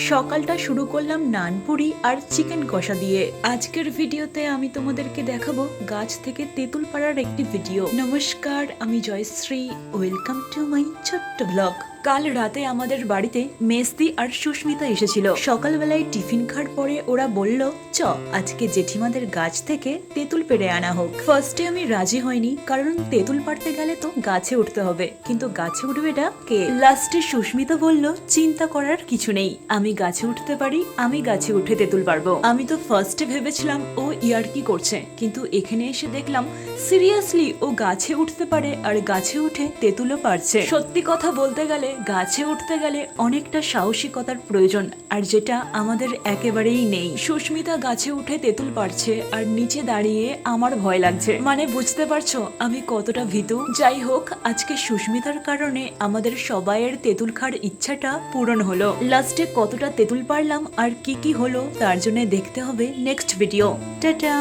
সকালটা শুরু করলাম নানপুরি আর চিকেন কষা দিয়ে। আজকের ভিডিওতে আমি তোমাদেরকে দেখাবো গাছ থেকে তেঁতুল পাড়ার একটি ভিডিও। নমস্কার, আমি জয়শ্রী, ওয়েলকাম টু মাই ছোট্ট ব্লগ। কাল রাতে আমাদের বাড়িতে মেসদি আর সুস্মিতা এসেছিল। সকালবেলায় টিফিন খাওয়ার পরে ওরা বলল, চ আজকে জেঠিমাদের গাছ থেকে তেঁতুল পেড়ে আনা হোক। ফার্স্টে আমি রাজি হয়নি, কারণ তেঁতুল পাড়তে গেলে তো গাছে উঠতে হবে, কিন্তু গাছে উঠবেটা কে? লাস্টে সুস্মিতা বলল, চিন্তা করার কিছু নেই, আমি গাছে উঠতে পারি, আমি গাছে উঠে তেঁতুল পারবো। আমি তো ফার্স্টে ভেবেছিলাম ও ইয়ার্কি করছে, কিন্তু এখানে এসে দেখলাম সিরিয়াসলি ও গাছে উঠতে পারে আর গাছে উঠে তেঁতুলও পারছে। সত্যি কথা বলতে গেলে গাছে উঠতে গেলে অনেকটা সাহসিকতার প্রয়োজন, আর যেটা আমাদের একেবারেই নেই। সুস্মিতা গাছে উঠে তেঁতুল পারছে আর নিচে দাঁড়িয়ে আমার ভয় লাগছে। মানে বুঝতে পারছো আমি কতটা ভীতু। যাই হোক, আজকে সুস্মিতার কারণে আমাদের সবাইয়ের তেঁতুল খাওয়ার ইচ্ছাটা পূরণ হলো। লাস্টে কতটা তেঁতুল পারলাম আর কি কি হলো তার জন্য দেখতে হবে নেক্সট ভিডিও। টাটা।